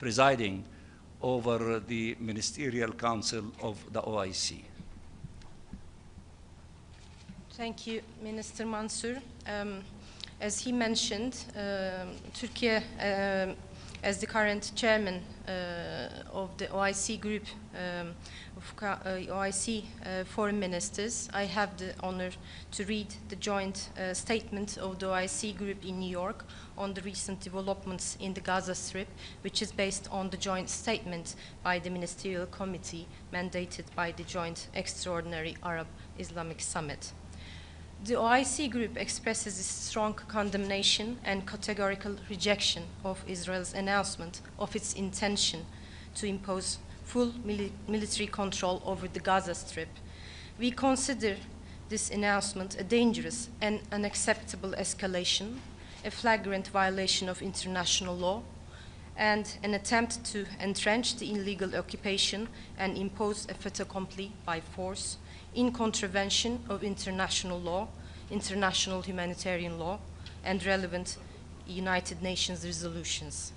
presiding over the Ministerial Council of the OIC. Thank you, Minister Mansour. As he mentioned, Turkey, as the current chairman of the OIC group of OIC foreign ministers, I have the honor to read the joint statement of the OIC group in New York on the recent developments in the Gaza Strip, which is based on the joint statement by the Ministerial Committee mandated by the Joint Extraordinary Arab-Islamic Summit. The OIC group expresses its strong condemnation and categorical rejection of Israel's announcement of its intention to impose full military control over the Gaza Strip. We consider this announcement a dangerous and unacceptable escalation, a flagrant violation of international law, and an attempt to entrench the illegal occupation and impose a fait accompli by force in contravention of international law, international humanitarian law, and relevant United Nations resolutions.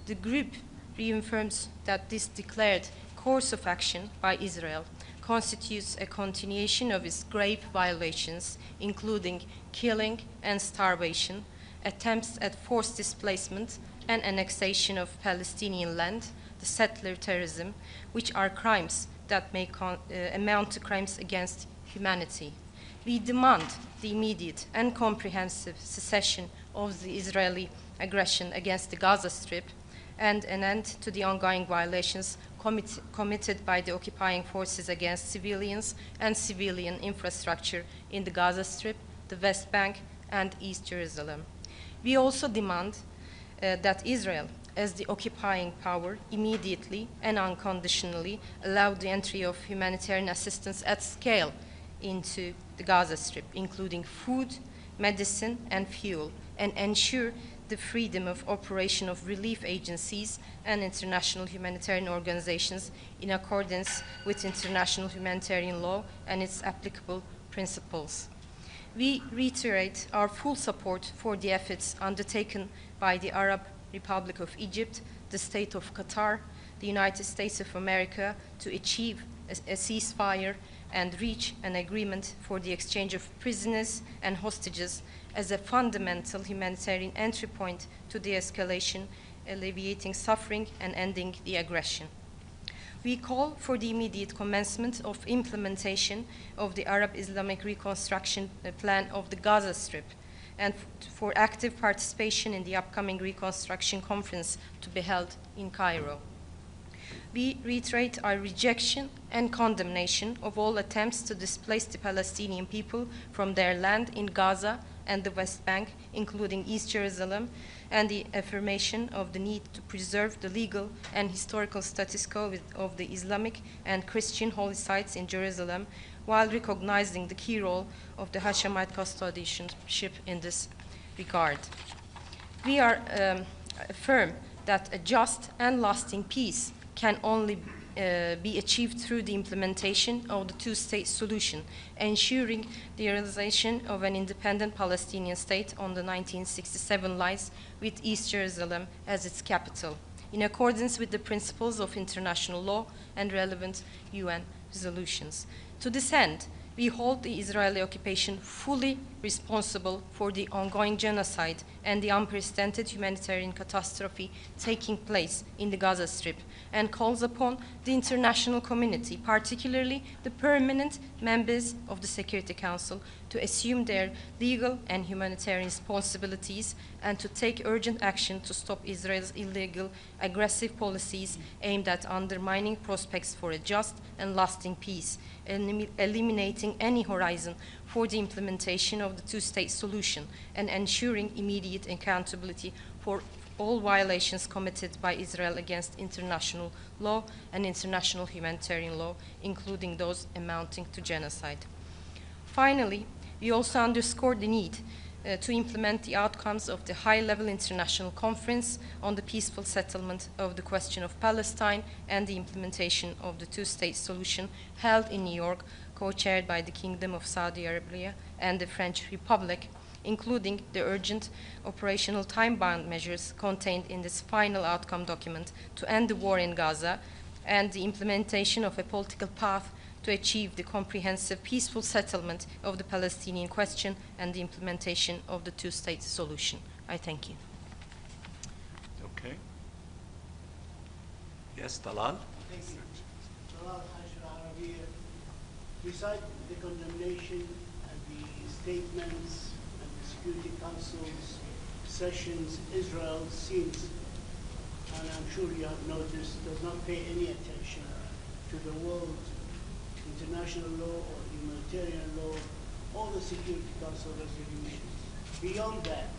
The group reaffirms that this declared course of action by Israel constitutes a continuation of its grave violations, including killing and starvation, attempts at forced displacement and annexation of Palestinian land, the settler terrorism, which are crimes that may amount to crimes against humanity. We demand the immediate and comprehensive cessation of the Israeli aggression against the Gaza Strip and an end to the ongoing violations committed by the occupying forces against civilians and civilian infrastructure in the Gaza Strip, the West Bank, and East Jerusalem. We also demand that Israel, as the occupying power, immediately and unconditionally allow the entry of humanitarian assistance at scale into the Gaza Strip, including food, medicine, and fuel, and ensure the freedom of operation of relief agencies and international humanitarian organizations in accordance with international humanitarian law and its applicable principles. We reiterate our full support for the efforts undertaken by the Arab Republic of Egypt, the State of Qatar, the United States of America to achieve a ceasefire and reach an agreement for the exchange of prisoners and hostages as a fundamental humanitarian entry point to de-escalation, alleviating suffering and ending the aggression. We call for the immediate commencement of implementation of the Arab Islamic Reconstruction Plan of the Gaza Strip and for active participation in the upcoming Reconstruction Conference to be held in Cairo. We reiterate our rejection and condemnation of all attempts to displace the Palestinian people from their land in Gaza and the West Bank, including East Jerusalem, and the affirmation of the need to preserve the legal and historical status quo of the Islamic and Christian holy sites in Jerusalem, while recognizing the key role of the Hashemite custodianship in this regard. We are affirm that a just and lasting peace can only be achieved through the implementation of the two-state solution, ensuring the realization of an independent Palestinian state on the 1967 lines with East Jerusalem as its capital, in accordance with the principles of international law and relevant UN resolutions. To this end, we hold the Israeli occupation fully responsible for the ongoing genocide and the unprecedented humanitarian catastrophe taking place in the Gaza Strip, and calls upon the international community, particularly the permanent members of the Security Council, to assume their legal and humanitarian responsibilities and to take urgent action to stop Israel's illegal, aggressive policies aimed at undermining prospects for a just and lasting peace, and eliminating any horizon for the implementation of the two-state solution, and ensuring immediate accountability for all violations committed by Israel against international law and international humanitarian law, including those amounting to genocide. Finally, we also underscore the need to implement the outcomes of the high-level international conference on the peaceful settlement of the question of Palestine and the implementation of the two-state solution held in New York, co-chaired by the Kingdom of Saudi Arabia and the French Republic, including the urgent operational time-bound measures contained in this final outcome document to end the war in Gaza, and the implementation of a political path to achieve the comprehensive peaceful settlement of the Palestinian question and the implementation of the two-state solution. I thank you. Okay. Yes, Talal? Thank you. Talal Arabiya. Beside the condemnation and the statements and the Security Council's sessions, Israel seems, and I'm sure you have noticed, does not pay any attention to the world, international law or humanitarian law, or the Security Council resolutions. Beyond that,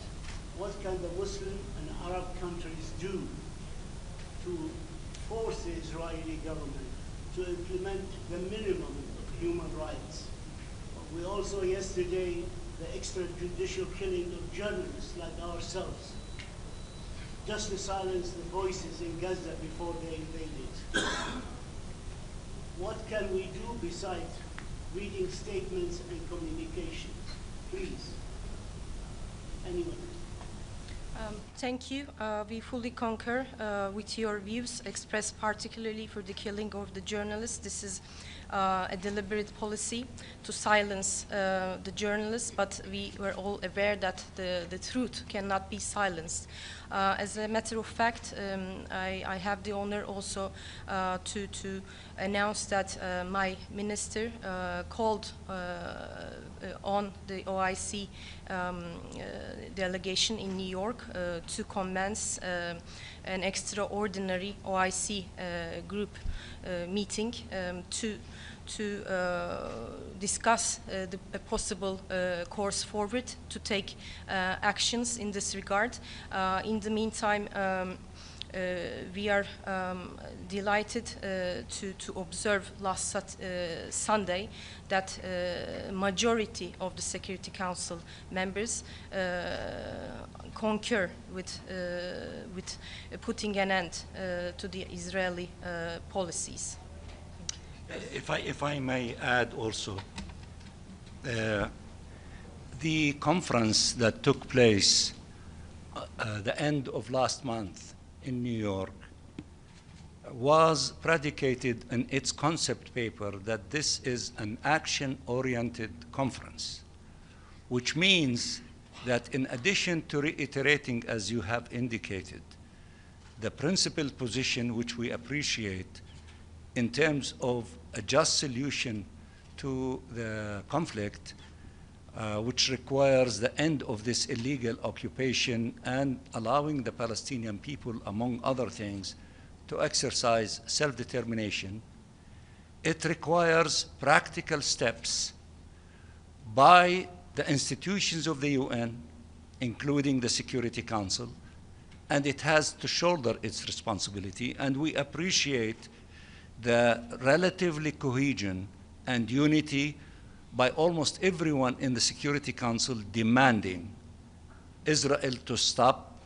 what can the Muslim and Arab countries do to force the Israeli government to implement the minimum of human rights? We also yesterday, the extrajudicial killing of journalists like ourselves, just to silence the voices in Gaza before they invaded. What can we do besides reading statements and communications? Please, anyone. Thank you. We fully concur with your views expressed particularly for the killing of the journalists. This is a deliberate policy to silence the journalists, but we were all aware that the truth cannot be silenced. As a matter of fact, I have the honor also to announce that my minister called on the OIC delegation in New York to commence an extraordinary OIC group meeting to discuss a possible course forward to take actions in this regard. In the meantime, we are delighted to observe last Sunday that majority of the Security Council members concur with putting an end to the Israeli policies. If I may add also, the conference that took place the end of last month in New York was predicated in its concept paper that this is an action-oriented conference, which means that in addition to reiterating, as you have indicated, the principled position which we appreciate in terms of a just solution to the conflict, which requires the end of this illegal occupation and allowing the Palestinian people, among other things, to exercise self-determination. It requires practical steps by the institutions of the UN, including the Security Council, and it has to shoulder its responsibility, and we appreciate the relatively cohesion and unity by almost everyone in the Security Council demanding Israel to stop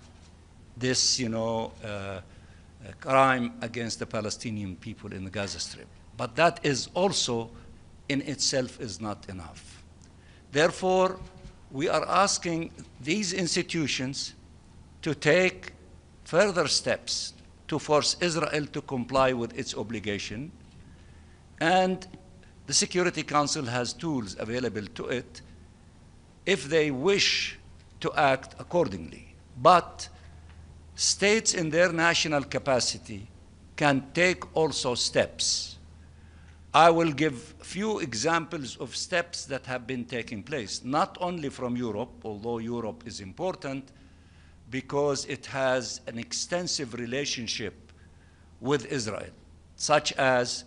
this, crime against the Palestinian people in the Gaza Strip. But that is also in itself is not enough. Therefore, we are asking these institutions to take further steps to force Israel to comply with its obligation, and the Security Council has tools available to it if they wish to act accordingly. But states in their national capacity can take also steps. I will give few examples of steps that have been taking place, not only from Europe, although Europe is important, because it has an extensive relationship with Israel, such as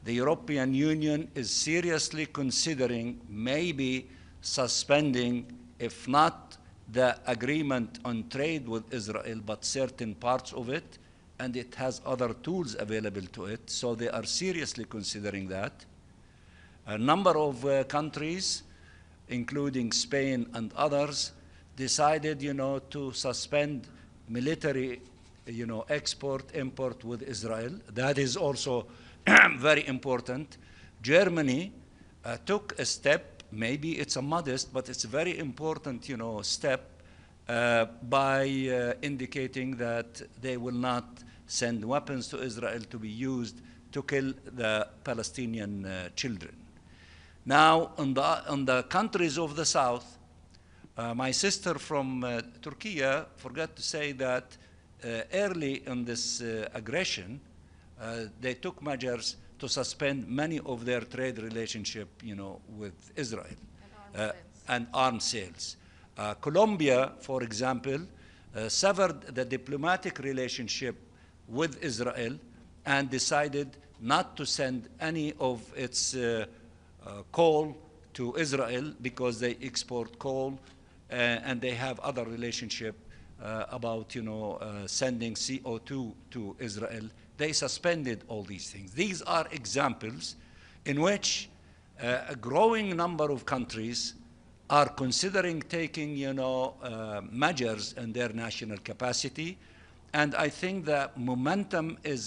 the European Union is seriously considering maybe suspending, if not the agreement on trade with Israel, but certain parts of it, and it has other tools available to it, so they are seriously considering that. A number of countries, including Spain and others, decided, to suspend military, export, import with Israel. That is also very important. Germany took a step maybe it's a modest, but it's a very important, step by indicating that they will not send weapons to Israel to be used to kill the Palestinian children. Now, on the countries of the south, my sister from Turkey forgot to say that early in this aggression, they took measures to suspend many of their trade relationship, with Israel and arms sales. Colombia, for example, severed the diplomatic relationship with Israel and decided not to send any of its coal to Israel because they export coal and they have other relationship about sending CO2 to Israel. They suspended all these things. These are examples in which a growing number of countries are considering taking measures in their national capacity, and I think the momentum is